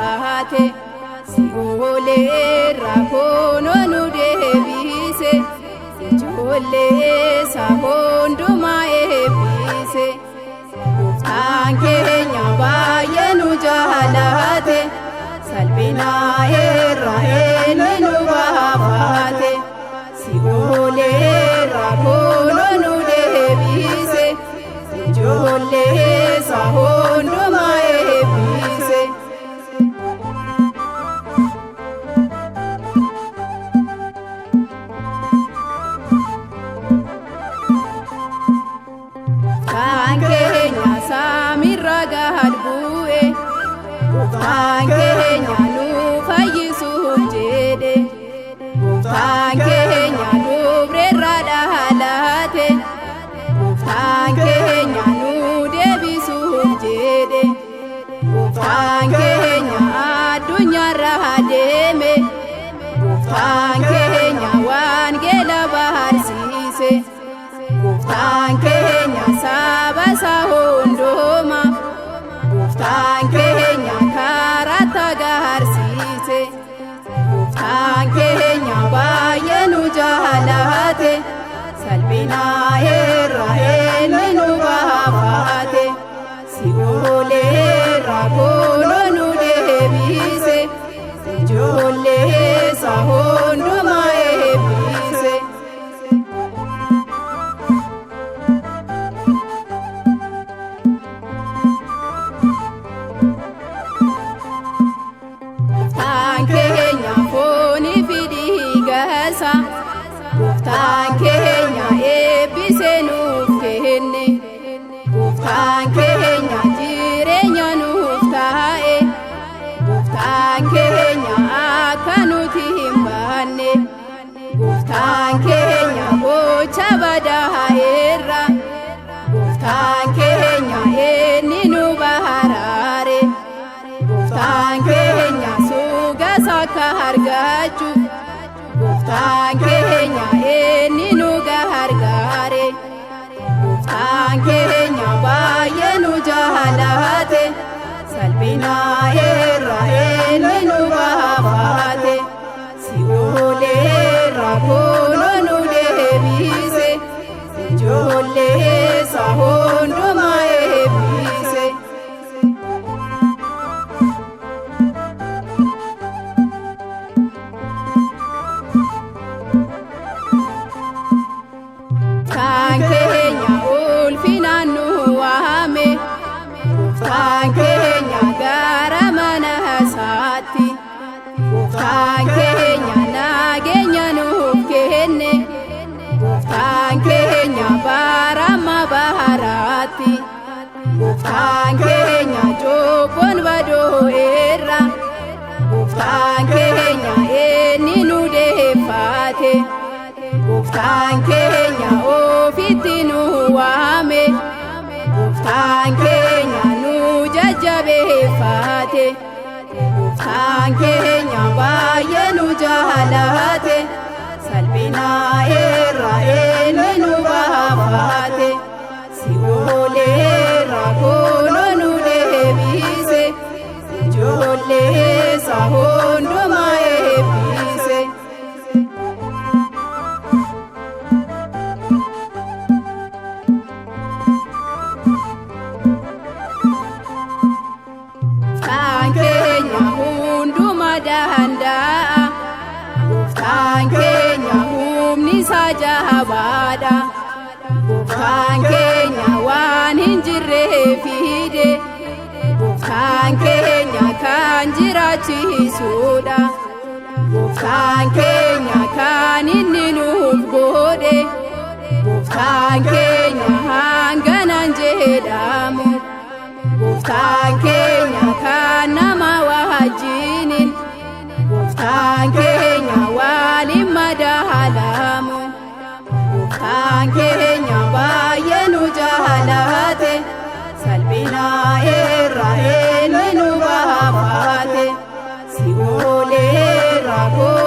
baafate si'oolee rakkoon nu deebise ijoollee isaa hundumaa eebbise gooftaan keenya baay'ee nu jaalate salphina irraa inni nu baafate si'oolee rakkoon nu deebise ijoollee isaa hundumaa eebbise. Gooftaan keenya saamirra gad bu'e gooftaan keenya nu fayyisuuf jedhe gooftaan keenya dubrerraa dhalate gooftaan keenya nu deebisuuf jedhe gooftaan keenya addunyaarra deeme gooftaan keenya wangeela barsiise gooftaan keenya saba isaa hundumaa gooftaan keenya karaa agarsiise gooftaan keenya baay'ee nu jaalate salphina irraa inni nu baafate si'oolee rakkoon nu deebise ijoollee isaa hundumaa eebbise. Gooftaan keenya foonii fi dhiigasa gooftaan keenya eebbisee nuuf kenne gooftaan keenya jireenya nuuf taa'e gooftaan keenya akka nuti hin baanne gooftaan keenya gocha badaa irra gooftaan keenya inni nu baraare gooftaan keenya sugas akka argachuuf gooftaan keenya inni nu gargaare gooftaan keenya baay'ee nu jaalate salphina irraa inni nu baafate si'oolee rakkoon nu deebise ijoollee isaa hundumaa eebbise. Gooftaan keenya ulfinaan nu waame gooftaan keenya gara mana isaatti gooftaan keenya nageenya nuuf kenne gooftaan keenya barama baharaatti gooftaan keenya cubbuun baduu irra gooftaan keenya inni nu deeffate gooftaan keenya ofitti nu waame gooftaan keenya nu jajjabeeffate gooftaan keenya baay'ee nu jaalate salphina irraa inni nu baafate si'oolee rakkoon nu deebise ijoollee isaa hundumaa eebbise. Gooftaan keenya hundumaa danda'a gooftaan keenya humni isaa jabaadha gooftaan keenya waan hin jirre fide gooftaan keenya kan jiraachisuudha gooftaan keenya kan inni nuuf godhe gooftaan keenya hanganan jedhamu gooftaan keenya kan nama wajjinin gooftaan keenya waliin madaalamu gooftaan keenya baay'ee nu jaalate salphina irraa inni nu baafate si'oolee rakkoon